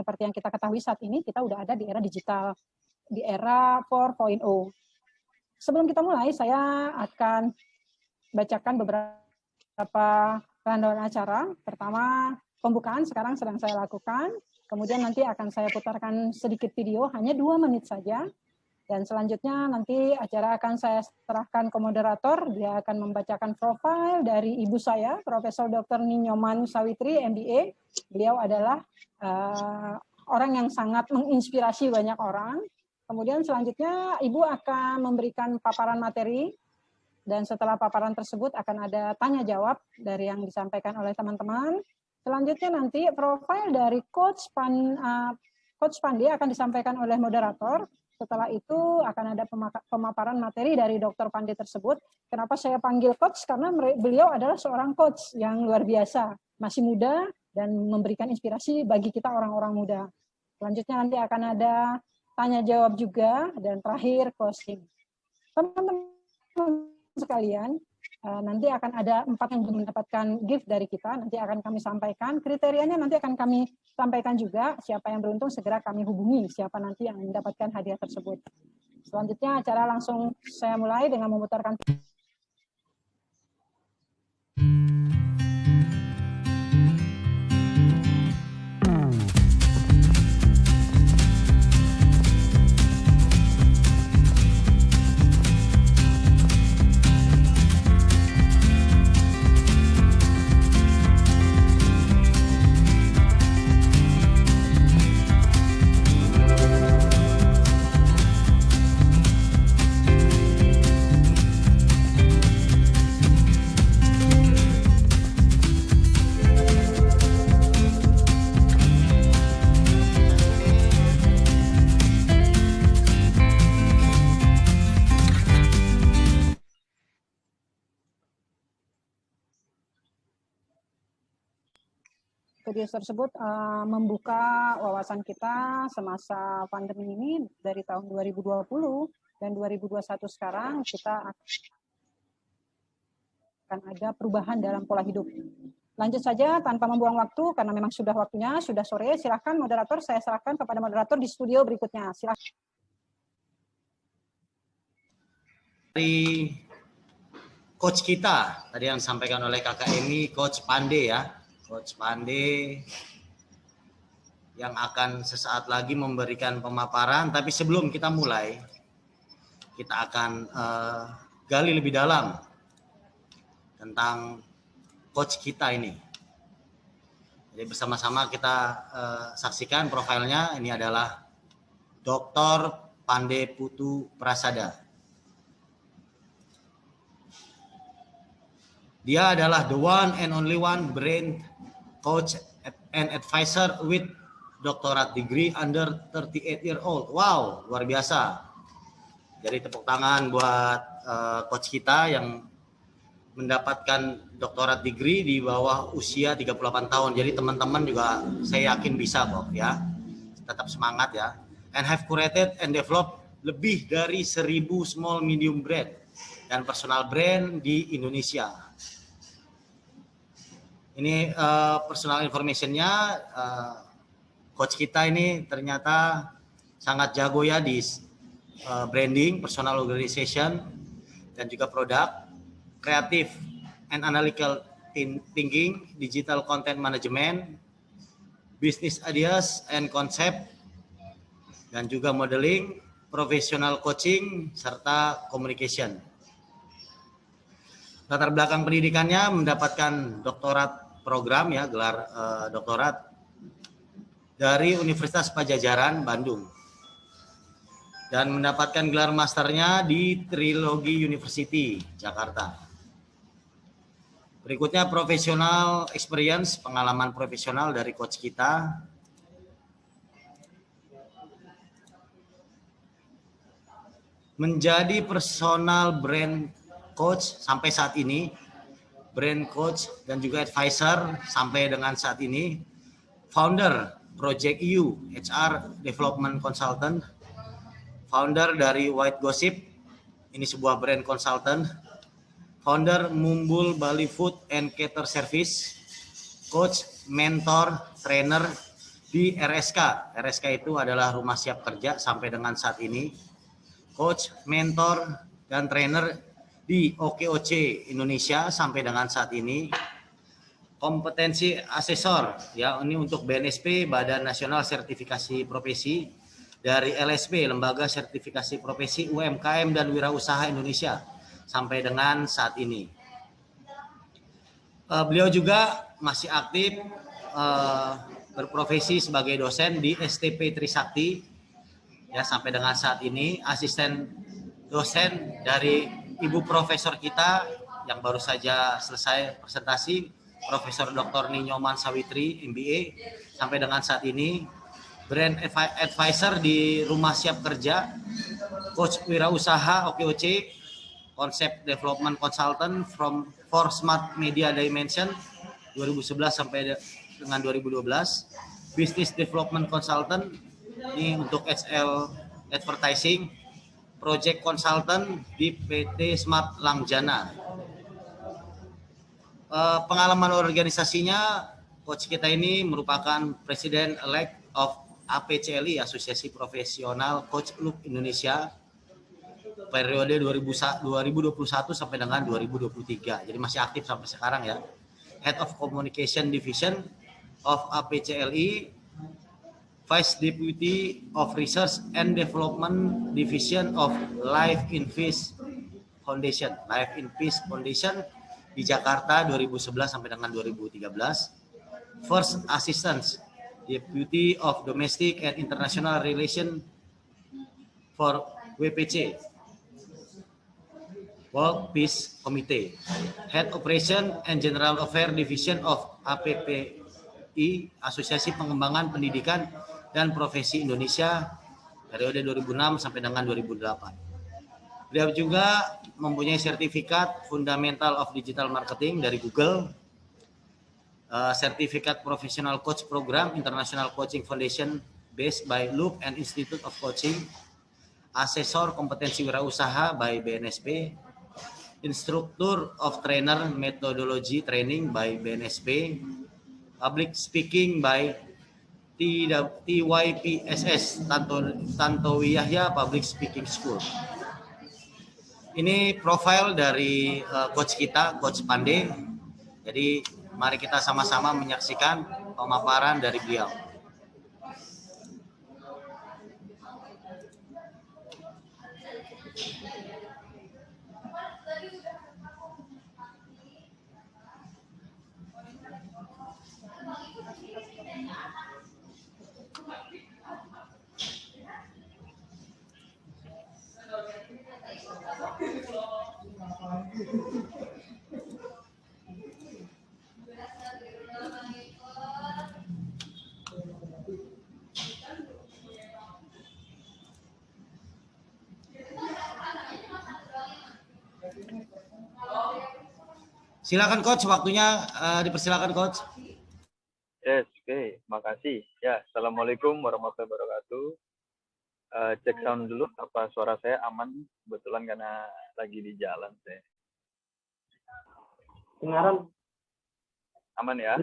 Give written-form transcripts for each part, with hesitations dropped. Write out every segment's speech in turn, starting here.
seperti yang kita ketahui saat ini, kita udah ada di era digital, di era 4.0. Sebelum kita mulai, saya akan bacakan beberapa rundown acara. Pertama, pembukaan sekarang sedang saya lakukan. Kemudian nanti akan saya putarkan sedikit video, hanya 2 menit saja. Dan selanjutnya nanti acara akan saya serahkan ke moderator. Dia akan membacakan profil dari ibu saya, Profesor Dr. Ninyoman Sawitri, MBA. Beliau adalah orang yang sangat menginspirasi banyak orang. Kemudian selanjutnya ibu akan memberikan paparan materi. Dan setelah paparan tersebut akan ada tanya jawab dari yang disampaikan oleh teman-teman. Selanjutnya nanti profil dari Coach Pandi akan disampaikan oleh moderator. Setelah itu akan ada pemaparan materi dari Dr. Pandi tersebut. Kenapa saya panggil coach? Karena beliau adalah seorang coach yang luar biasa, masih muda dan memberikan inspirasi bagi kita orang-orang muda. Selanjutnya nanti akan ada tanya jawab juga dan terakhir closing. Teman-teman sekalian, nanti akan ada 4 yang belum mendapatkan gift dari kita, nanti akan kami sampaikan. Kriterianya nanti akan kami sampaikan juga, siapa yang beruntung segera kami hubungi, siapa nanti yang mendapatkan hadiah tersebut. Selanjutnya acara langsung saya mulai dengan memutarkan video tersebut membuka wawasan kita semasa pandemi ini dari tahun 2020 dan 2021 sekarang kita akan ada perubahan dalam pola hidup. Lanjut saja tanpa membuang waktu karena memang sudah waktunya, sudah sore. Silakan moderator, saya serahkan kepada moderator di studio berikutnya. Silakan. Dari coach kita tadi yang disampaikan oleh Kakak Emi, Coach Pande ya. Coach Pande yang akan sesaat lagi memberikan pemaparan. Tapi sebelum kita mulai, kita akan gali lebih dalam tentang coach kita ini. Jadi bersama-sama kita saksikan profilnya. Ini adalah Dr. Pande Putu Prasada. Dia adalah the one and only one brain coach and advisor with doctorate degree under 38-year-old. Wow, luar biasa. Jadi tepuk tangan buat coach kita yang mendapatkan doctorate degree di bawah usia 38 tahun. Jadi teman-teman juga saya yakin bisa kok ya. Tetap semangat ya. And have curated and developed lebih dari 1.000 small medium brand dan personal brand di Indonesia. Ini personal information-nya, coach kita ini ternyata sangat jago ya di branding, personal organization, dan juga produk, kreatif and analytical thinking, digital content management, business ideas and concept, dan juga modeling, professional coaching, serta communication. Latar belakang pendidikannya mendapatkan doktorat program ya, gelar doktorat dari Universitas Padjadjaran Bandung dan mendapatkan gelar masternya di Trilogi University Jakarta. Berikutnya professional experience, pengalaman profesional dari coach kita. Menjadi personal brand coach sampai saat ini, brand coach dan juga advisor sampai dengan saat ini, founder Project EU HR Development Consultant, founder dari White Gossip, ini sebuah brand consultant, founder Mumbul Bali Food and Cater Service, coach, mentor, trainer, di RSK. RSK itu adalah rumah siap kerja sampai dengan saat ini. Coach, mentor, dan trainer di OKOC Indonesia sampai dengan saat ini. Kompetensi asesor, ya ini untuk BNSP, Badan Nasional Sertifikasi Profesi, dari LSP, Lembaga Sertifikasi Profesi UMKM dan Wirausaha Indonesia sampai dengan saat ini. Beliau juga masih aktif berprofesi sebagai dosen di STP Trisakti, ya sampai dengan saat ini, asisten dosen dari ibu profesor kita yang baru saja selesai presentasi, Profesor Dr. Ninyoman Sawitri MBA, sampai dengan saat ini brand advisor di Rumah Siap Kerja, coach wirausaha OKOC, concept development consultant for Smart Media Dimension 2011 sampai dengan 2012, business development consultant ini untuk HL advertising, project consultant di PT Smart Langjana. Pengalaman organisasinya, coach kita ini merupakan Presiden elect of APCLI, Asosiasi Profesional Coach Club Indonesia, periode 2021 sampai dengan 2023. Jadi masih aktif sampai sekarang ya. Head of Communication Division of APCLI, Vice Deputy of Research and Development Division of Life in Peace Foundation. Life in Peace Foundation di Jakarta 2011 sampai dengan 2013. First Assistant Deputy of Domestic and International Relations for WPC, World Peace Committee. Head Operation and General Affairs Division of APPI, Asosiasi Pengembangan Pendidikan dan Profesi Indonesia, periode 2006 sampai dengan 2008. Beliau juga mempunyai sertifikat Fundamental of Digital Marketing dari Google, sertifikat Professional Coach Program International Coaching Foundation based by Loop and Institute of Coaching, asesor kompetensi wirausaha by BNSP, instructor of trainer methodology training by BNSP, public speaking by TYPSS, Tantowi Yahya Public Speaking School. Ini profil dari coach kita, Coach Pande. Jadi mari kita sama-sama menyaksikan pemaparan dari beliau. Silakan coach, waktunya dipersilakan coach. Yes, oke, makasih. Ya, assalamualaikum warahmatullahi wabarakatuh. Cek sound dulu, apa suara saya aman? Kebetulan karena lagi di jalan saya. Dengaran. Aman ya?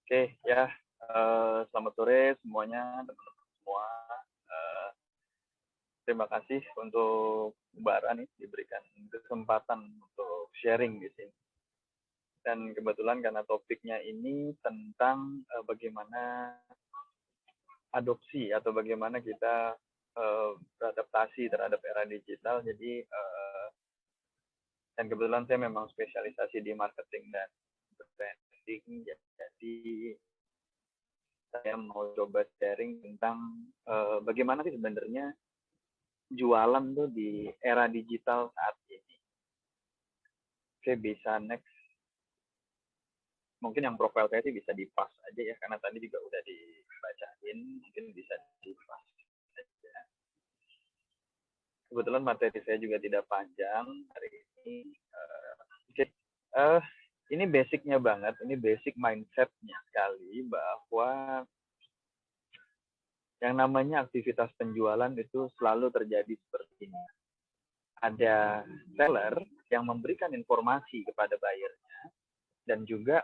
Oke, ya. Selamat sore semuanya, teman-teman semua. Terima kasih untuk Mbak Rani diberikan kesempatan untuk sharing di sini. Dan kebetulan karena topiknya ini tentang bagaimana adopsi atau bagaimana kita beradaptasi terhadap era digital. Jadi dan kebetulan saya memang spesialisasi di marketing dan branding. Jadi saya mau coba sharing tentang bagaimana sih sebenarnya jualan tuh di era digital saat ini. Oke, bisa next. Mungkin yang profil saya sih bisa di-pass aja ya, karena tadi juga udah dibacain, mungkin bisa di-pass aja. Kebetulan materi saya juga tidak panjang hari ini. Ini basicnya banget, ini basic mindset-nya sekali, bahwa yang namanya aktivitas penjualan itu selalu terjadi seperti ini. Ada seller yang memberikan informasi kepada buyernya, dan juga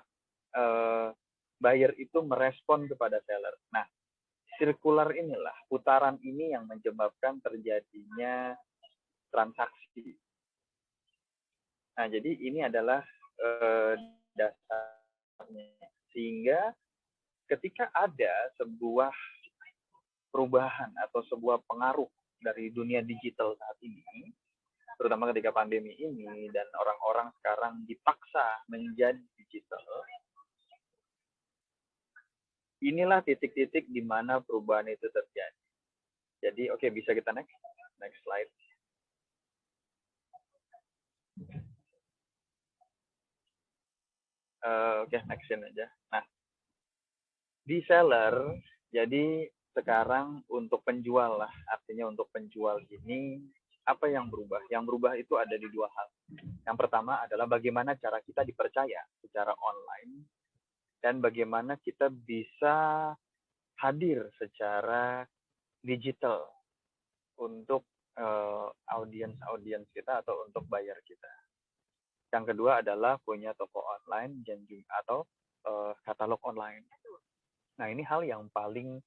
buyer itu merespon kepada seller. Nah, sirkular inilah, putaran ini yang menyebabkan terjadinya transaksi. Nah, jadi ini adalah dasarnya. Sehingga ketika ada sebuah perubahan atau sebuah pengaruh dari dunia digital saat ini, terutama ketika pandemi ini, dan orang-orang sekarang dipaksa menjadi digital, inilah titik-titik di mana perubahan itu terjadi. Jadi, oke, bisa kita next slide. Oke, nextin aja. Nah, di seller, jadi sekarang untuk penjual lah, artinya untuk penjual ini, apa yang berubah? Yang berubah itu ada di dua hal. Yang pertama adalah bagaimana cara kita dipercaya secara online, dan bagaimana kita bisa hadir secara digital untuk audiens kita atau untuk buyer kita. Yang kedua adalah punya toko online atau katalog online. Nah, ini hal yang paling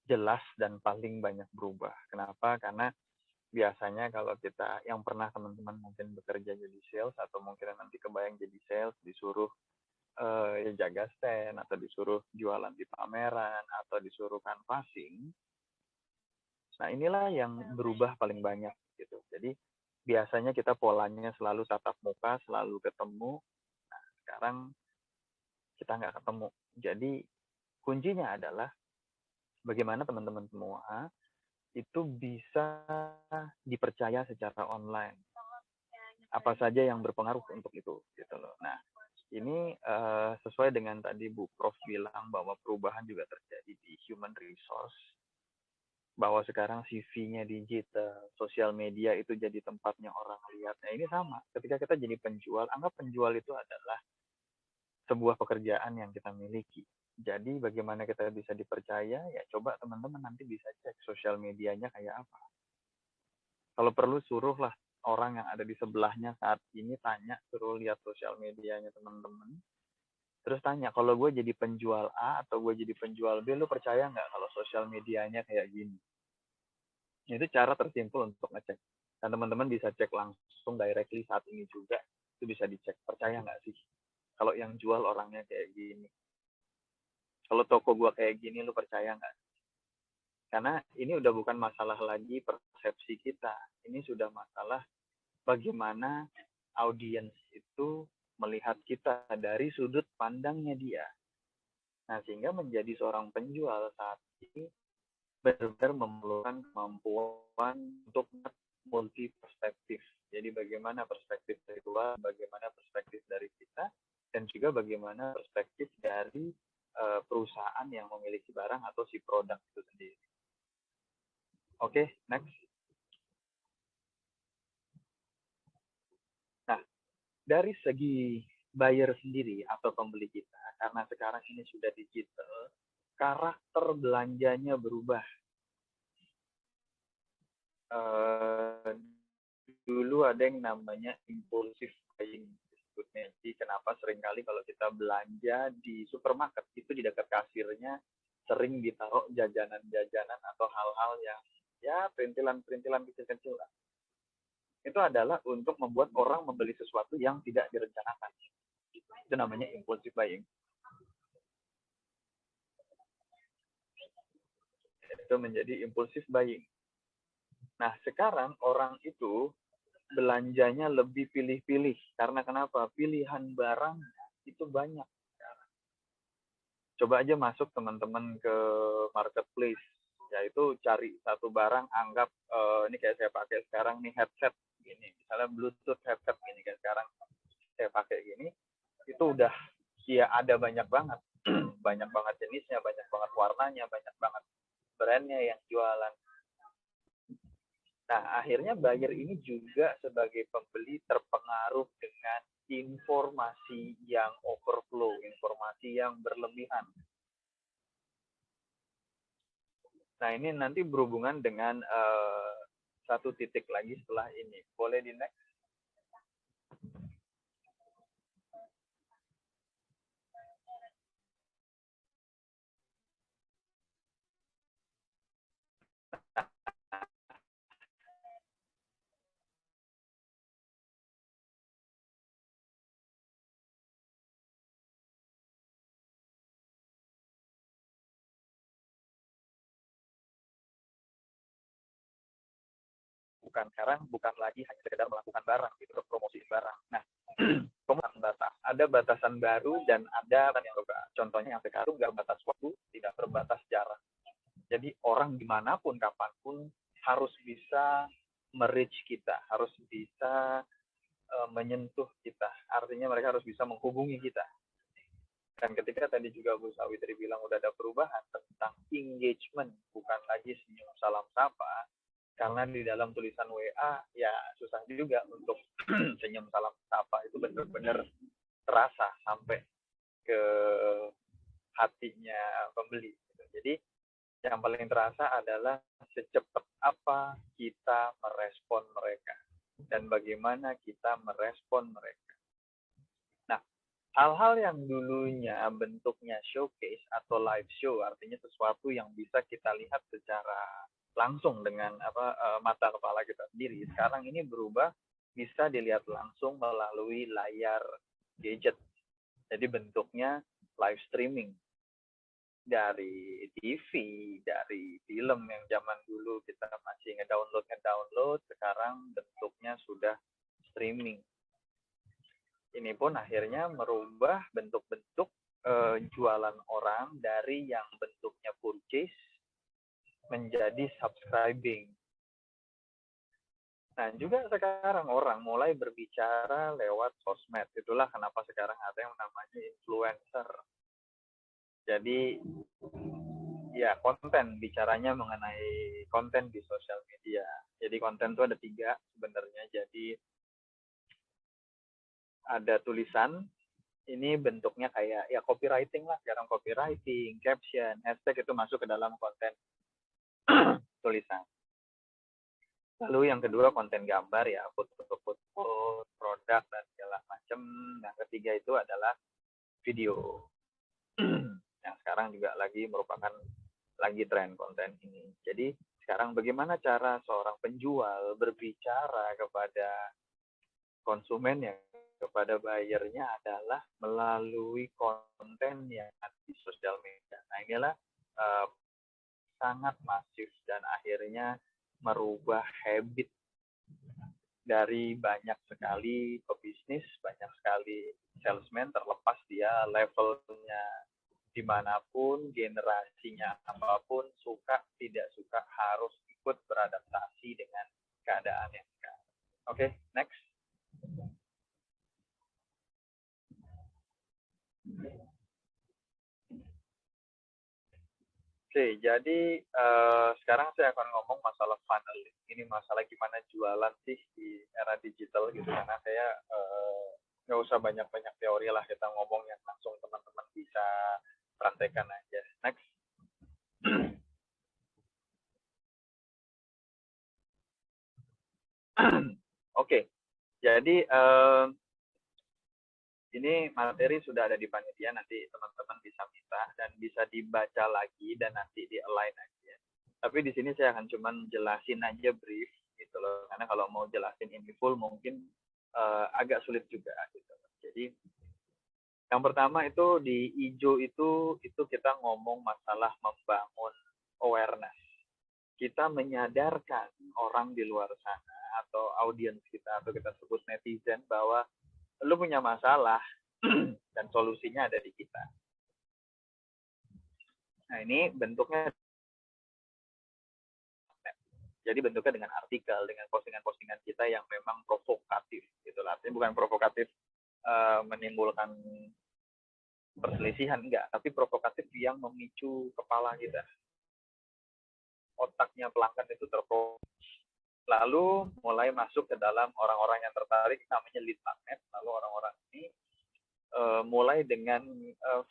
jelas dan paling banyak berubah. Kenapa? Karena biasanya kalau kita, yang pernah teman-teman mungkin bekerja jadi sales, atau mungkin nanti kebayang jadi sales, disuruh jaga stand, atau disuruh jualan di pameran, atau disuruh canvassing. Nah, inilah yang berubah paling banyak gitu. Jadi biasanya kita polanya selalu tatap muka, selalu ketemu. Nah, sekarang kita nggak ketemu. Jadi kuncinya adalah bagaimana teman-teman semua itu bisa dipercaya secara online. Apa saja yang berpengaruh untuk itu, gitu loh. Nah, ini sesuai dengan tadi Bu Prof bilang bahwa perubahan juga terjadi di human resource, bahwa sekarang CV-nya digital, sosial media itu jadi tempatnya orang lihat. Nah, ini sama. Ketika kita jadi penjual, anggap penjual itu adalah sebuah pekerjaan yang kita miliki. Jadi bagaimana kita bisa dipercaya? Ya coba teman-teman nanti bisa cek sosial medianya kayak apa. Kalau perlu suruhlah orang yang ada di sebelahnya saat ini tanya, suruh lihat sosial medianya teman-teman. Terus tanya, kalau gue jadi penjual A atau gue jadi penjual B, lu percaya nggak kalau sosial medianya kayak gini? Itu cara tersimpul untuk ngecek. Dan teman-teman bisa cek langsung directly saat ini juga. Itu bisa dicek, percaya nggak sih? Kalau yang jual orangnya kayak gini. Kalau toko gue kayak gini, lu percaya nggak? Karena ini udah bukan masalah lagi persepsi kita. Ini sudah masalah bagaimana audiens itu melihat kita dari sudut pandangnya dia. Nah, sehingga menjadi seorang penjual saat ini benar-benar memerlukan kemampuan untuk multi perspektif. Jadi bagaimana perspektif dari luar, bagaimana perspektif dari kita, dan juga bagaimana perspektif dari perusahaan yang memiliki barang atau si produk itu sendiri. Oke, next. Nah, dari segi buyer sendiri atau pembeli kita, karena sekarang ini sudah digital, karakter belanjanya berubah. Dulu ada yang namanya impulsive buying disebutnya. Jadi kenapa seringkali kalau kita belanja di supermarket itu di dekat kasirnya sering ditaruh jajanan-jajanan atau hal-hal yang ya perintilan-perintilan kecil-kecil lah. Itu adalah untuk membuat orang membeli sesuatu yang tidak direncanakan. Itu namanya impulsive buying. Itu menjadi impulsive buying. Nah, sekarang orang itu belanjanya lebih pilih-pilih. Karena kenapa? Pilihan barang itu banyak. Coba aja masuk teman-teman ke marketplace. Yaitu cari satu barang, anggap ini kayak saya pakai sekarang nih headset gini. Misalnya Bluetooth headset gini kayak sekarang saya pakai gini. Itu udah ya ada banyak banget. Banyak banget jenisnya, banyak banget warnanya, banyak banget brandnya yang jualan. Nah, akhirnya buyer ini juga sebagai pembeli terpengaruh dengan informasi yang overflow, informasi yang berlebihan. Nah, ini nanti berhubungan dengan satu titik lagi setelah ini. Boleh di next? bukan lagi hanya sekedar melakukan barang gitu, promosi barang. Nah, ada batasan baru dan ada yang berubah. Contohnya yang sekarang nggak berbatas waktu, tidak berbatas jarak. Jadi orang dimanapun, kapanpun harus bisa merich kita, harus bisa menyentuh kita. Artinya mereka harus bisa menghubungi kita. Dan ketika tadi juga Bu Sawitri bilang udah ada perubahan tentang engagement, bukan lagi senyum salam sapa, karena di dalam tulisan WA ya susah juga untuk senyum salam sapa itu benar-benar terasa sampai ke hatinya pembeli. Jadi yang paling terasa adalah secepat apa kita merespon mereka dan bagaimana kita merespon mereka. Nah, hal-hal yang dulunya bentuknya showcase atau live show, artinya sesuatu yang bisa kita lihat secara langsung dengan mata kepala kita sendiri, sekarang ini berubah bisa dilihat langsung melalui layar gadget. Jadi bentuknya live streaming dari TV, dari film yang zaman dulu kita masih ngedownload, sekarang bentuknya sudah streaming. Ini pun akhirnya merubah bentuk-bentuk jualan orang dari yang bentuknya purchase menjadi subscribing. Nah, juga sekarang orang mulai berbicara lewat sosmed. Itulah kenapa sekarang ada yang namanya influencer. Jadi, ya konten, bicaranya mengenai konten di sosial media. Jadi konten itu ada 3 sebenarnya. Jadi, ada tulisan, ini bentuknya kayak ya copywriting lah. Sekarang copywriting, caption, hashtag itu masuk ke dalam konten tulisan. Lalu yang kedua konten gambar ya, foto-foto, produk dan segala macam. Yang ketiga itu adalah video. Yang sekarang juga merupakan lagi tren konten ini. Jadi sekarang bagaimana cara seorang penjual berbicara kepada konsumennya, kepada buyernya adalah melalui konten yang ada di sosial media. Nah, inilah sangat masif dan akhirnya merubah habit dari banyak sekali pebisnis, banyak sekali salesman, terlepas dia levelnya dimanapun, generasinya apapun, suka tidak suka harus ikut beradaptasi dengan keadaan yang sekarang. Oke, next. Oke, jadi sekarang saya akan ngomong masalah funnel. Ini masalah gimana jualan sih di era digital gitu. Karena saya nggak usah banyak-banyak teori lah, kita ngomong yang langsung teman-teman bisa praktekkan aja. Next. Oke, jadi ini materi sudah ada di panitia, nanti teman-teman bisa minta dan bisa dibaca lagi dan nanti di-align aja. Tapi di sini saya akan cuma jelasin aja brief gitu loh, karena kalau mau jelasin ini full mungkin agak sulit juga gitu. Jadi yang pertama itu di hijau itu kita ngomong masalah membangun awareness. Kita menyadarkan orang di luar sana atau audiens kita atau kita sebut netizen bahwa lu punya masalah dan solusinya ada di kita. Nah, ini bentuknya, jadi bentuknya dengan artikel, dengan postingan-postingan kita yang memang provokatif gitu lah. Artinya bukan provokatif menimbulkan perselisihan, enggak, tapi provokatif yang memicu kepala kita, otaknya pelanggan itu terprovokasi. Lalu mulai masuk ke dalam orang-orang yang tertarik, namanya lead magnet. Lalu orang-orang ini mulai dengan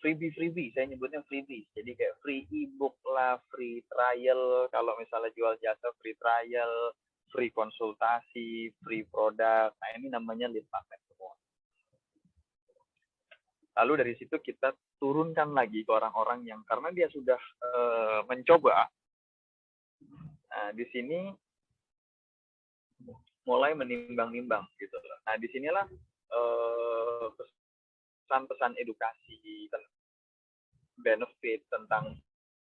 freebie, saya nyebutnya freebie. Jadi kayak free ebook lah, free trial, kalau misalnya jual jasa free trial, free konsultasi, free produk. Nah, ini namanya lead magnet semua. Lalu dari situ kita turunkan lagi ke orang-orang yang karena dia sudah mencoba. Nah, di sini mulai menimbang-nimbang gitu loh. Nah, disinilah pesan-pesan edukasi tentang benefit, tentang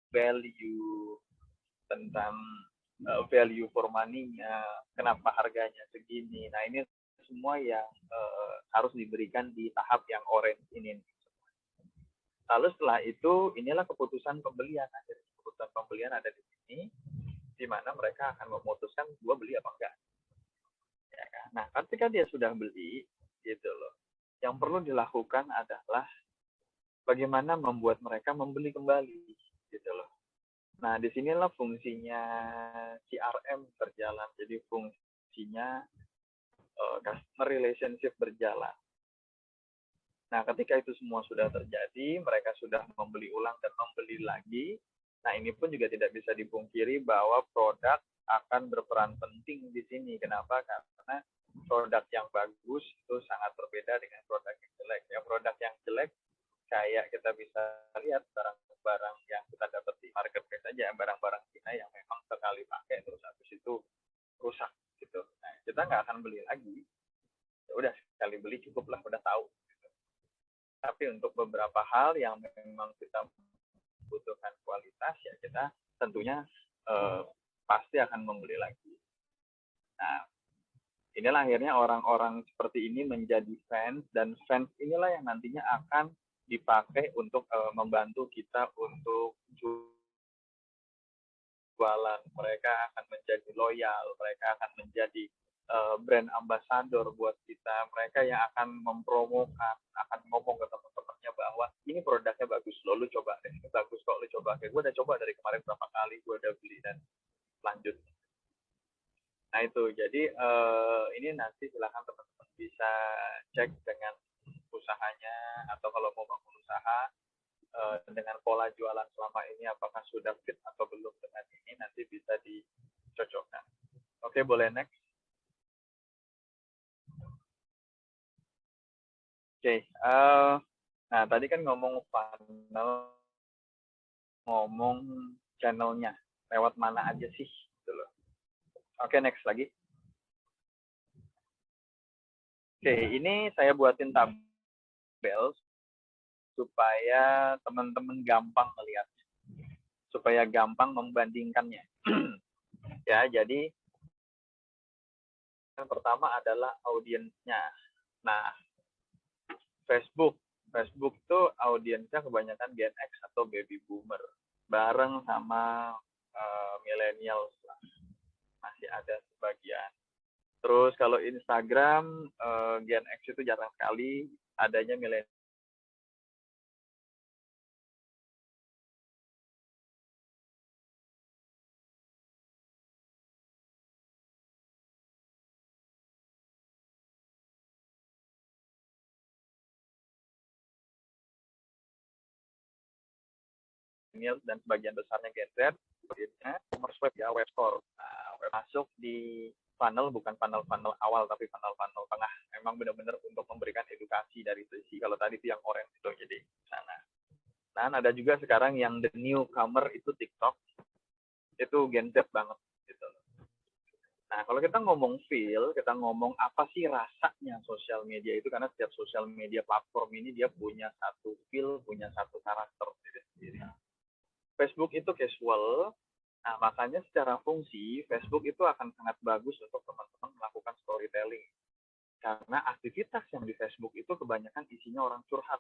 value, tentang value for money-nya, kenapa harganya segini. Nah, ini semua yang harus diberikan di tahap yang orange ini. Lalu setelah itu, inilah keputusan pembelian. Akhirnya keputusan pembelian ada di sini, di mana mereka akan memutuskan gua beli apa enggak. Ya kan? Nah, ketika dia sudah beli, gitu loh, yang perlu dilakukan adalah bagaimana membuat mereka membeli kembali, gitu loh. Nah, disinilah fungsinya CRM berjalan. Jadi fungsinya customer relationship berjalan. Nah, ketika itu semua sudah terjadi, mereka sudah membeli ulang dan membeli lagi. Nah, ini pun juga tidak bisa dipungkiri bahwa produk akan berperan penting di sini. Kenapa? Karena produk yang bagus itu sangat berbeda dengan produk yang jelek. Ya, produk yang jelek kayak kita bisa lihat barang-barang yang kita dapat di marketplace aja, barang-barang Cina yang memang sekali pakai terus habis itu rusak gitu. Nah, kita nggak akan beli lagi. Ya udah, sekali beli cukuplah, udah tahu. Tapi untuk beberapa hal yang memang kita butuhkan kualitas, ya kita tentunya pasti akan membeli lagi. Nah, inilah akhirnya orang-orang seperti ini menjadi fans, dan fans inilah yang nantinya akan dipakai untuk membantu kita untuk jualan. Mereka akan menjadi loyal, mereka akan menjadi brand ambassador buat kita. Mereka yang akan mempromokan, akan ngomong ke teman-temannya bahwa ini produknya bagus loh, lu coba deh, ini bagus kok, lu coba. Kayak gue udah coba dari kemarin berapa kali, gue udah beli dan lanjut. Nah itu, jadi ini nanti silahkan teman-teman bisa cek dengan usahanya, atau kalau mau bangun usaha dengan pola jualan selama ini apakah sudah fit atau belum dengan ini, nanti bisa dicocokkan. Oke, boleh next. Oke, nah tadi kan ngomong funnel, ngomong channelnya, lewat mana aja sih, gitu loh. Oke, next lagi. Oke, ini saya buatin tabel supaya teman-teman gampang melihatnya, supaya gampang membandingkannya. Ya, jadi yang pertama adalah audiensnya. Nah, Facebook itu audiensnya kebanyakan Gen X atau baby boomer, bareng sama millennials lah, masih ada sebagian. Terus kalau Instagram Gen X itu jarang sekali, adanya millennials. Dan sebagian besarnya Gen Z, commerce web ya, web store. Nah, web masuk di funnel, bukan funnel awal, tapi funnel tengah. Memang benar-benar untuk memberikan edukasi dari sisi, kalau tadi itu yang orange itu, jadi sana. Nah, ada juga sekarang yang the newcomer itu TikTok, itu Gen Z banget gitu. Nah, kalau kita ngomong feel, kita ngomong apa sih rasanya sosial media itu, karena setiap sosial media platform ini dia punya satu feel, punya satu karakter sendiri. Facebook itu casual, nah makanya secara fungsi Facebook itu akan sangat bagus untuk teman-teman melakukan storytelling, karena aktivitas yang di Facebook itu kebanyakan isinya orang curhat.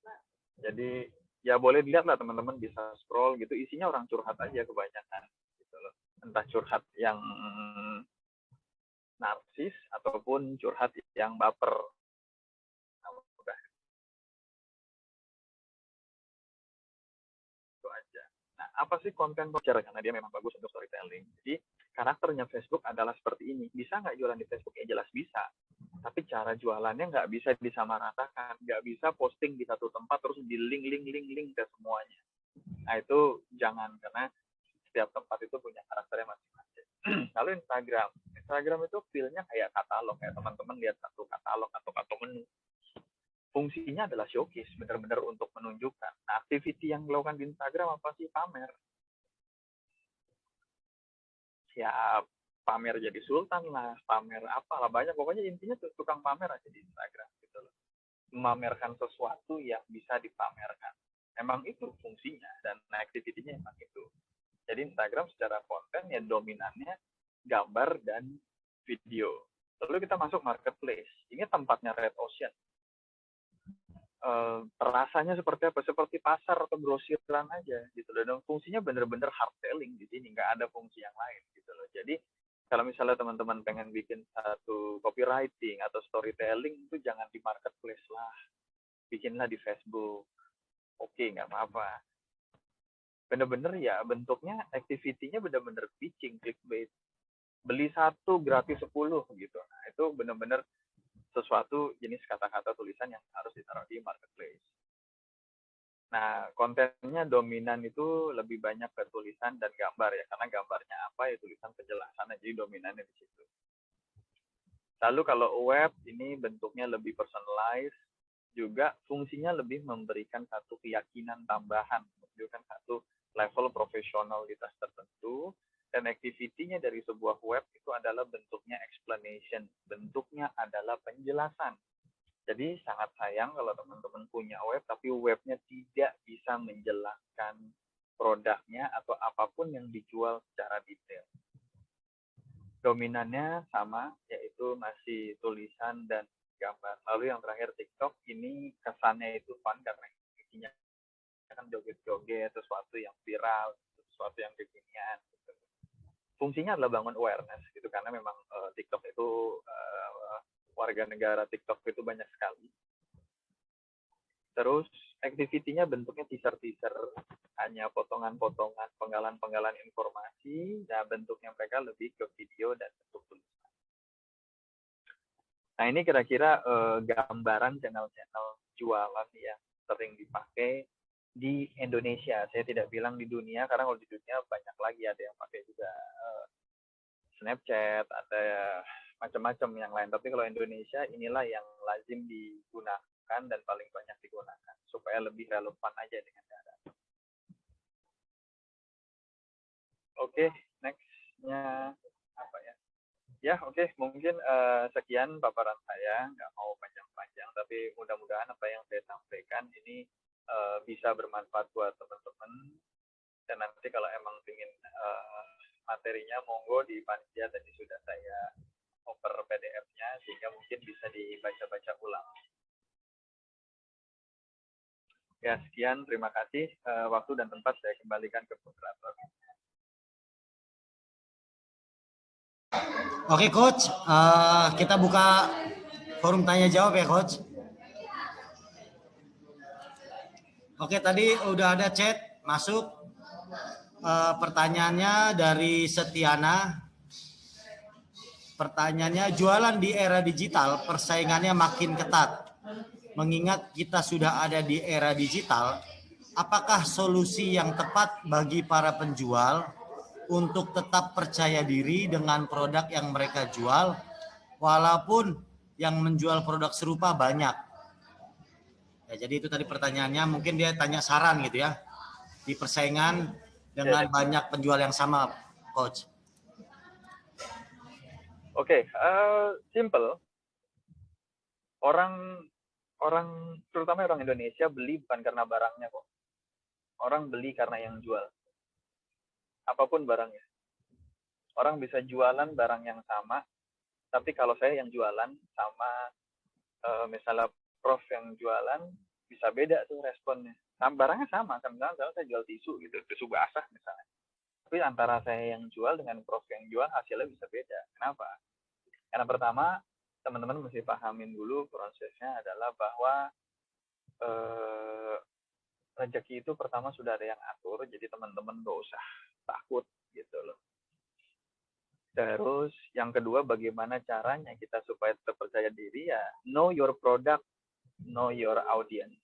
Nah, jadi ya boleh dilihat lah teman-teman, bisa scroll gitu, isinya orang curhat aja kebanyakan gitu loh. Entah curhat yang narsis ataupun curhat yang baper. Apa sih konten belajar, karena dia memang bagus untuk storytelling. Jadi karakternya Facebook adalah seperti ini. Bisa nggak jualan di Facebook? Ya jelas bisa. Tapi cara jualannya nggak bisa disamaratakan. Nggak bisa posting di satu tempat terus di link ke semuanya. Nah itu jangan, karena setiap tempat itu punya karakternya masing-masing. Lalu Instagram itu feel-nya kayak katalog, kayak teman-teman lihat satu katalog atau menu. Fungsinya adalah showcase, benar-benar untuk menunjukkan. Nah, activity yang dilakukan di Instagram apa sih? Pamer. Ya, pamer jadi sultan lah, pamer apalah, banyak. Pokoknya intinya tukang pamer aja di Instagram gitu loh. Memamerkan sesuatu yang bisa dipamerkan. Emang itu fungsinya, dan activity-nya emang itu. Jadi Jadi Instagram secara konten ya dominannya gambar dan video. Lalu kita masuk marketplace. Ini tempatnya Red Ocean. Rasanya seperti apa? Seperti pasar atau grosiran aja gitu loh. Dan fungsinya bener-bener hard selling di sini, nggak ada fungsi yang lain gitu loh. Jadi kalau misalnya teman-teman pengen bikin satu copywriting atau storytelling itu jangan di marketplace lah, bikinlah di Facebook. Oke, nggak apa-apa. Bener-bener ya bentuknya activity-nya bener-bener pitching, clickbait. Beli 1 gratis 10 gitu. Nah, itu bener-bener sesuatu jenis kata-kata tulisan yang harus ditaruh di marketplace. Nah, kontennya dominan itu lebih banyak ke tulisan dan gambar ya, karena gambarnya apa ya tulisan penjelasan, jadi dominannya di situ. Lalu kalau web ini bentuknya lebih personalized, juga fungsinya lebih memberikan satu keyakinan tambahan, menunjukkan satu level profesionalitas tertentu, dan activity-nya dari sebuah web itu adalah bentuknya explanation, bentuknya adalah penjelasan. Jadi sangat sayang kalau teman-teman punya web, tapi webnya tidak bisa menjelaskan produknya atau apapun yang dijual secara detail. Dominannya sama, yaitu masih tulisan dan gambar. Lalu yang terakhir TikTok, ini kesannya itu fun karena isinya kan joget-joget, sesuatu yang viral, sesuatu yang kekinian. Gitu. Fungsinya adalah bangun awareness, gitu karena memang TikTok itu warga negara TikTok itu banyak sekali. Terus activity-nya bentuknya teaser-teaser, hanya potongan-potongan, penggalan-penggalan informasi, dan bentuknya mereka lebih ke video dan bentuk tulisan. Nah ini kira-kira gambaran channel-channel jualan yang sering dipakai di Indonesia. Saya tidak bilang di dunia, karena kalau di dunia banyak lagi, ada yang pakai juga Snapchat, ada macam-macam yang lain. Tapi kalau Indonesia, inilah yang lazim digunakan dan paling banyak digunakan supaya lebih relevan aja dengan daerah. Oke, next-nya apa ya? Ya, oke, mungkin sekian paparan saya, nggak mau panjang-panjang, tapi mudah-mudahan apa yang saya sampaikan ini bisa bermanfaat buat teman-teman. Dan nanti kalau emang ingin materinya, monggo di panitia tadi sudah saya oper PDF-nya, sehingga mungkin bisa dibaca-baca ulang. Ya, sekian. Terima kasih. Waktu dan tempat saya kembalikan ke moderator. Oke, Coach. Kita buka forum tanya-jawab ya, Coach. Oke, tadi udah ada chat masuk. Pertanyaannya dari Setiana. Pertanyaannya, jualan di era digital persaingannya makin ketat. Mengingat kita sudah ada di era digital, apakah solusi yang tepat bagi para penjual untuk tetap percaya diri dengan produk yang mereka jual, walaupun yang menjual produk serupa banyak? Ya, jadi itu tadi pertanyaannya, mungkin dia tanya saran gitu ya, di persaingan dengan banyak penjual yang sama, Coach. Oke, simple. Orang terutama orang Indonesia beli bukan karena barangnya kok. Orang beli karena yang jual. Apapun barangnya. Orang bisa jualan barang yang sama, tapi kalau saya yang jualan sama misalnya Prof yang jualan, bisa beda tuh responnya. Barangnya sama, kan misalnya saya jual tisu gitu, tisu basah misalnya. Tapi antara saya yang jual dengan Prof yang jual, hasilnya bisa beda. Kenapa? Karena pertama, teman-teman mesti pahamin dulu prosesnya adalah bahwa rezeki itu pertama sudah ada yang atur, jadi teman-teman gak usah takut gitu loh. Terus yang kedua, bagaimana caranya kita supaya tetap percaya diri ya, know your product, know your audience.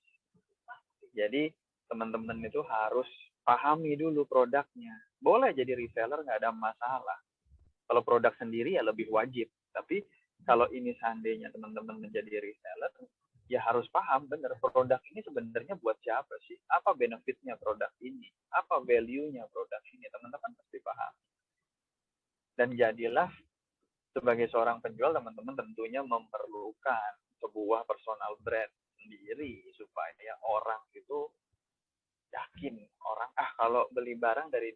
Jadi teman-teman itu harus pahami dulu produknya. Boleh jadi reseller, nggak ada masalah. Kalau produk sendiri ya lebih wajib. Tapi kalau ini seandainya teman-teman menjadi reseller, ya harus paham benar produk ini sebenarnya buat siapa sih? Apa benefitnya produk ini? Apa value-nya produk ini? Teman-teman pasti paham. Dan jadilah sebagai seorang penjual, teman-teman tentunya memerlukan sebuah personal brand sendiri supaya orang itu yakin, orang kalau beli barang dari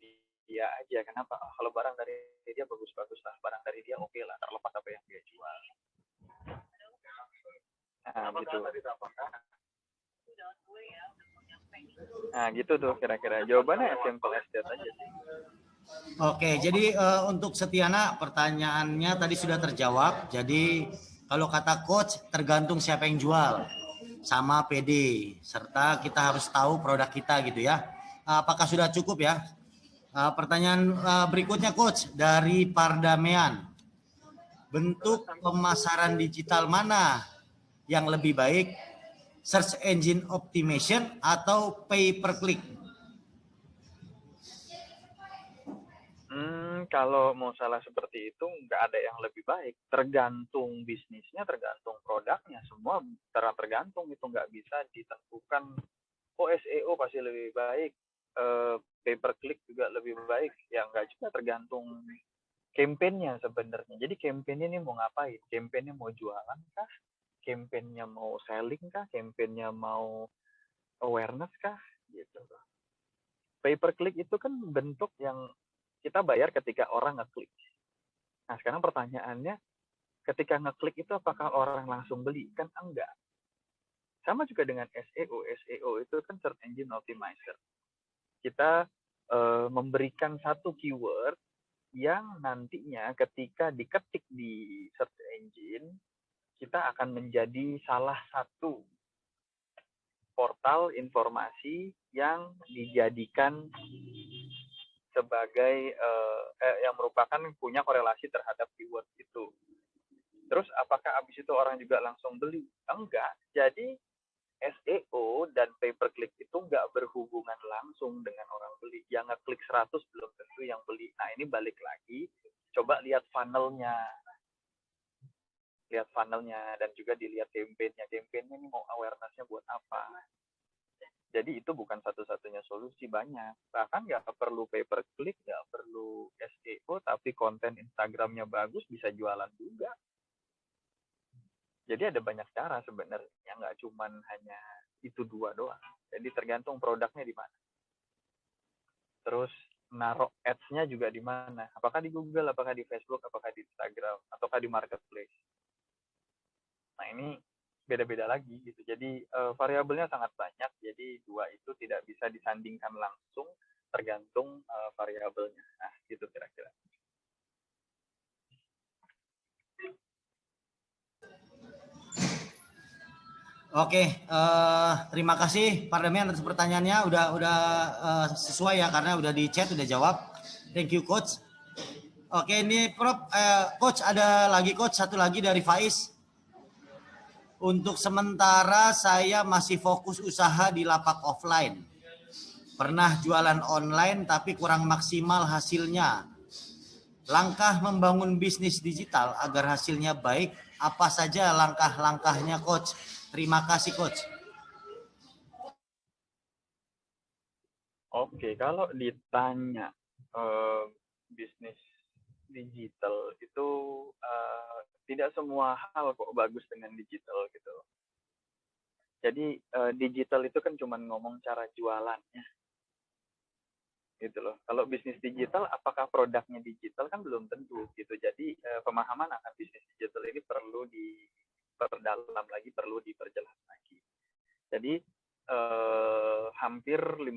dia aja. Kenapa? Oh, kalau barang dari dia bagus-bagus lah, barang dari dia oke lah, terlepas apa yang dia jual. Nah, gitu. Nah, gitu tuh kira-kira. Jawabannya simple as that aja sih. Oke, jadi untuk Setiana pertanyaannya tadi sudah terjawab. Jadi kalau kata coach tergantung siapa yang jual sama PD serta kita harus tahu produk kita gitu ya. Apakah sudah cukup ya? Pertanyaan berikutnya coach dari Pardamean. Bentuk pemasaran digital mana yang lebih baik? Search engine optimization atau pay per click? Kalau mau salah seperti itu nggak ada yang lebih baik. Tergantung bisnisnya, tergantung produknya. Semua tergantung, itu nggak bisa ditentukan. Oh, SEO pasti lebih baik, pay per click juga lebih baik. Ya nggak juga, tergantung campaign-nya sebenarnya. Jadi campaign-nya ini mau ngapain? Campaign-nya mau jualan kah? Campaign-nya mau selling kah? Campaign-nya mau awareness kah? Gitu. Pay per click itu kan bentuk yang kita bayar ketika orang ngeklik. Nah, sekarang pertanyaannya, ketika ngeklik itu apakah orang langsung beli? Kan enggak. Sama juga dengan SEO. SEO itu kan search engine optimizer. Kita memberikan satu keyword yang nantinya ketika diketik di search engine, kita akan menjadi salah satu portal informasi yang dijadikan sebagai yang merupakan punya korelasi terhadap keyword itu. Terus apakah habis itu orang juga langsung beli? Enggak. Jadi SEO dan pay per click itu nggak berhubungan langsung dengan orang beli. Yang ngeklik 100 belum tentu yang beli. Nah, ini balik lagi, coba lihat funnel-nya. Lihat funnel-nya dan juga dilihat campaign-nya. Campaign-nya ini mau awareness-nya buat apa? Jadi itu bukan satu-satunya solusi, banyak. Bahkan nggak perlu pay per click, nggak perlu SEO, tapi konten Instagramnya bagus, bisa jualan juga. Jadi ada banyak cara sebenarnya, nggak cuma hanya itu dua doang. Jadi tergantung produknya di mana. Terus naruh ads-nya juga di mana. Apakah di Google, apakah di Facebook, apakah di Instagram, ataukah di Marketplace. Nah, ini beda-beda lagi gitu. Jadi variabelnya sangat banyak. Jadi dua itu tidak bisa disandingkan langsung, tergantung variabelnya. Nah, gitu kira-kira. Oke, terima kasih Pak Damian atas pertanyaannya. Udah sesuai ya karena udah di chat, udah jawab. Thank you coach. Oke, ini Prof, coach ada lagi coach, satu lagi dari Faiz. Untuk sementara saya masih fokus usaha di lapak offline. Pernah jualan online tapi kurang maksimal hasilnya. Langkah membangun bisnis digital agar hasilnya baik, apa saja langkah-langkahnya coach? Terima kasih coach. Oke, kalau ditanya bisnis digital itu tidak semua hal kok bagus dengan digital gitu. Jadi digital itu kan cuma ngomong cara jualannya, gitu loh. Kalau bisnis digital, apakah produknya digital kan belum tentu gitu. Jadi pemahaman akan bisnis digital ini perlu diperdalam lagi, perlu diperjelas lagi. Jadi hampir 50%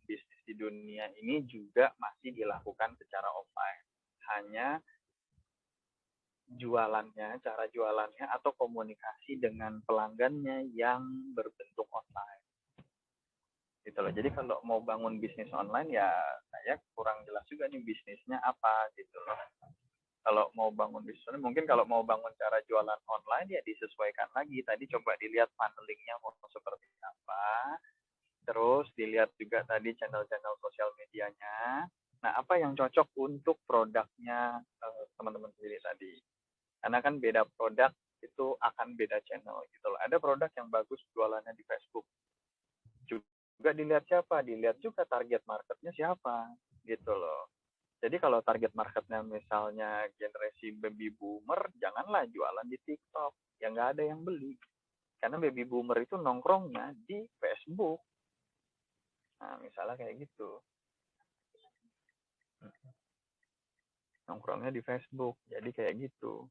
bisnis di dunia ini juga masih dilakukan secara offline. Hanya jualannya, cara jualannya atau komunikasi dengan pelanggannya yang berbentuk online. Gitu loh. Jadi kalau mau bangun bisnis online ya saya kurang jelas juga nih bisnisnya apa gitu loh. Kalau mau bangun bisnis, mungkin kalau mau bangun cara jualan online ya disesuaikan lagi. Tadi coba dilihat funnelingnya mau seperti apa. Terus dilihat juga tadi channel-channel sosial medianya. Nah, apa yang cocok untuk produknya teman-teman sendiri tadi. Karena kan beda produk itu akan beda channel gitu loh. Ada produk yang bagus jualannya di Facebook. Juga dilihat siapa, dilihat juga target marketnya siapa gitu loh. Jadi kalau target marketnya misalnya generasi baby boomer, janganlah jualan di TikTok. Ya nggak ada yang beli. Karena baby boomer itu nongkrongnya di Facebook. Nah, misalnya kayak gitu. Nongkrongnya di Facebook, jadi kayak gitu.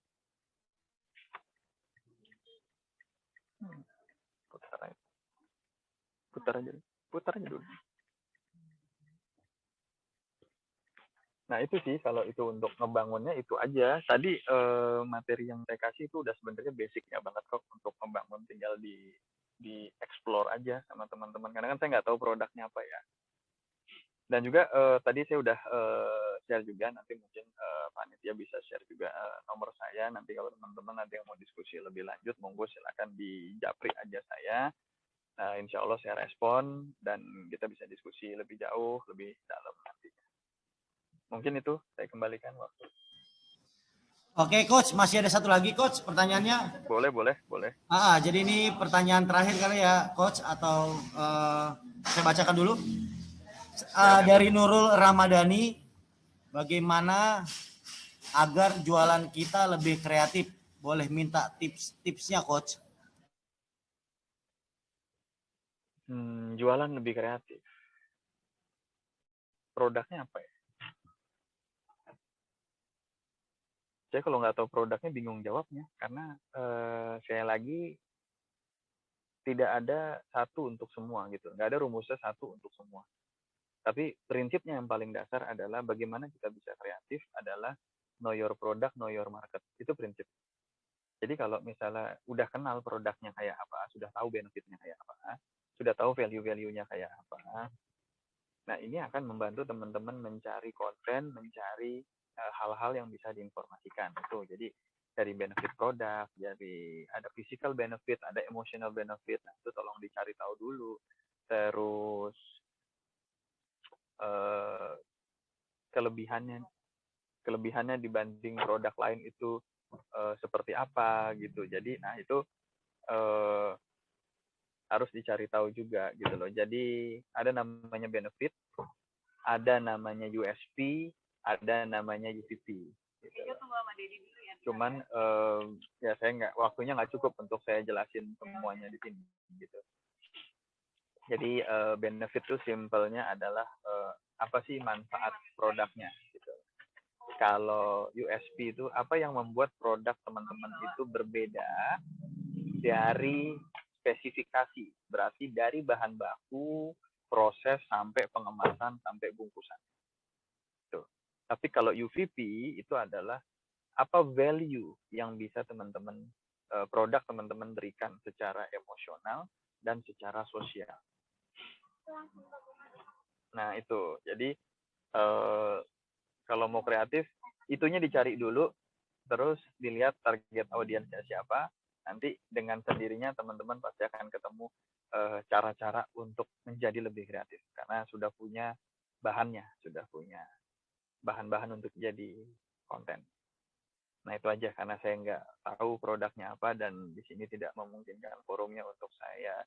Putar aja dulu. Nah itu sih, kalau itu untuk ngebangunnya itu aja. Tadi materi yang saya kasih itu udah sebenarnya basicnya banget kok untuk membangun, tinggal di explore aja sama teman-teman. Karena kan saya nggak tahu produknya apa ya. Dan juga tadi saya udah share juga, nanti mungkin panitia bisa share juga nomor saya. Nanti kalau teman-teman ada yang mau diskusi lebih lanjut, monggo silakan di japri aja saya. Insya Allah saya respon dan kita bisa diskusi lebih jauh, lebih dalam nantinya. Mungkin itu saya kembalikan waktu. Oke, Coach, masih ada satu lagi, Coach, pertanyaannya. Boleh. Jadi ini pertanyaan terakhir kali ya, Coach, atau saya bacakan dulu. Dari Nurul Ramadhani, bagaimana agar jualan kita lebih kreatif? Boleh minta tipsnya, Coach? Jualan lebih kreatif. Produknya apa ya? Saya kalau nggak tahu produknya bingung jawabnya, karena saya lagi tidak ada satu untuk semua gitu, nggak ada rumusnya satu untuk semua. Tapi prinsipnya yang paling dasar adalah bagaimana kita bisa kreatif adalah know your product, know your market. Itu prinsip. Jadi kalau misalnya udah kenal produknya kayak apa, sudah tahu benefitnya kayak apa, sudah tahu value-value-nya kayak apa, nah ini akan membantu teman-teman mencari konten, mencari hal-hal yang bisa diinformasikan. Itu jadi dari benefit produk, jadi ada physical benefit, ada emotional benefit, nah itu tolong dicari tahu dulu. Terus kelebihannya dibanding produk lain itu seperti apa gitu. Jadi nah itu harus dicari tahu juga gitu loh. Jadi ada namanya benefit, ada namanya USP, ada namanya UVP. Gitu. Cuman ya saya waktunya nggak cukup untuk saya jelasin semuanya di sini gitu. Jadi benefit itu simpelnya adalah apa sih manfaat produknya gitu. Kalau USP itu apa yang membuat produk teman-teman itu berbeda dari spesifikasi, berarti dari bahan baku, proses sampai pengemasan sampai bungkusan. Tuh. Tapi kalau UVP itu adalah apa value yang bisa teman-teman produk teman-teman berikan secara emosional dan secara sosial. Nah itu, jadi kalau mau kreatif, itunya dicari dulu, terus dilihat target audiensnya siapa, nanti dengan sendirinya teman-teman pasti akan ketemu cara-cara untuk menjadi lebih kreatif, karena sudah punya bahannya, sudah punya bahan-bahan untuk jadi konten. Nah itu aja, karena saya nggak tahu produknya apa, dan di sini tidak memungkinkan forumnya untuk saya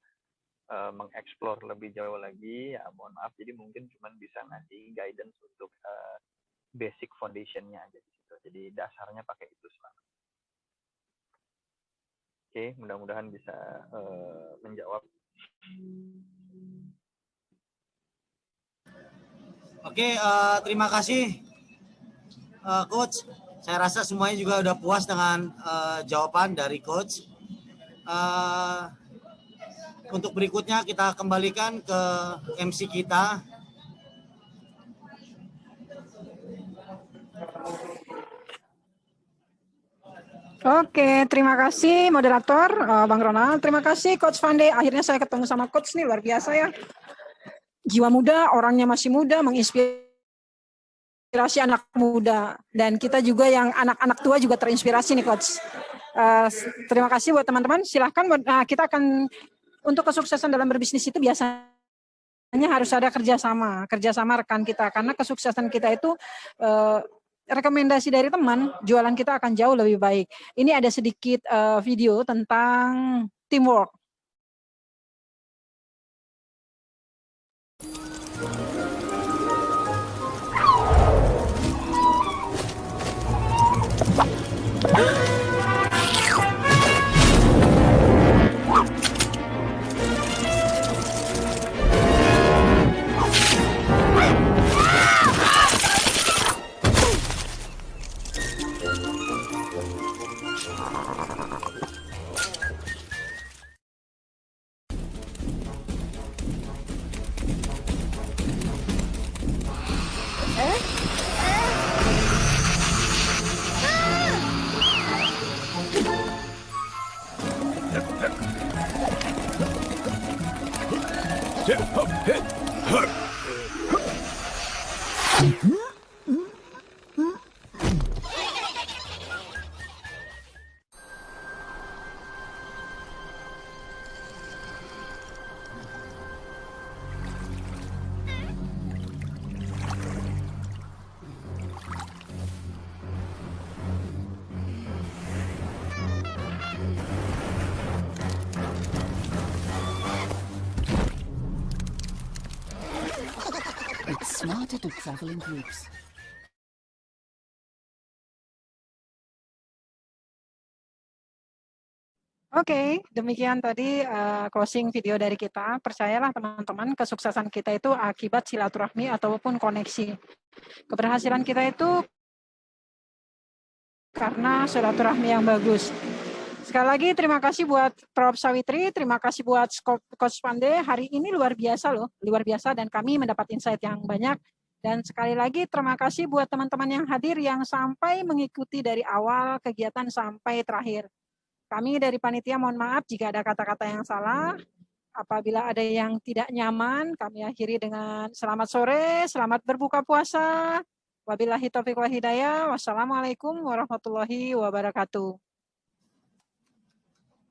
mengeksplor lebih jauh lagi, ya mohon maaf, jadi mungkin cuma bisa ngasih guidance untuk basic foundation-nya aja di situ. Jadi dasarnya pakai itu selama. Oke, mudah-mudahan bisa menjawab. Oke, terima kasih Coach. Saya rasa semuanya juga udah puas dengan jawaban dari Coach. Untuk berikutnya kita kembalikan ke MC kita. Oke, terima kasih moderator Bang Ronald. Terima kasih Coach Fande. Akhirnya saya ketemu sama Coach nih, luar biasa ya. Jiwa muda, orangnya masih muda, menginspirasi anak muda. Dan kita juga yang anak-anak tua juga terinspirasi nih Coach. Terima kasih buat teman-teman. Silahkan kita akan, untuk kesuksesan dalam berbisnis itu biasanya harus ada kerjasama rekan kita. Karena kesuksesan kita itu rekomendasi dari teman, jualan kita akan jauh lebih baik. Ini ada sedikit video tentang teamwork. It's smarter to travel in groups. Oke, demikian tadi closing video dari kita. Percayalah teman-teman, kesuksesan kita itu akibat silaturahmi ataupun koneksi. Keberhasilan kita itu karena silaturahmi yang bagus. Sekali lagi terima kasih buat Prof. Sawitri, terima kasih buat Coach Pande. Hari ini luar biasa loh, luar biasa, dan kami mendapat insight yang banyak. Dan sekali lagi terima kasih buat teman-teman yang hadir yang sampai mengikuti dari awal kegiatan sampai terakhir. Kami dari panitia mohon maaf jika ada kata-kata yang salah. Apabila ada yang tidak nyaman, kami akhiri dengan selamat sore, selamat berbuka puasa. Wabillahi taufiq wal hidayah. Wassalamualaikum warahmatullahi wabarakatuh.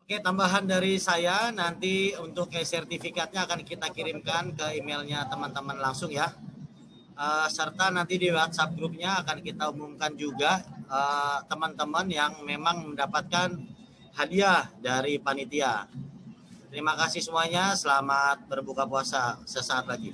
Oke, tambahan dari saya, nanti untuk sertifikatnya akan kita kirimkan ke emailnya teman-teman langsung ya. Serta nanti di WhatsApp grupnya akan kita umumkan juga teman-teman yang memang mendapatkan hadiah dari panitia. Terima kasih semuanya, selamat berbuka puasa sesaat lagi.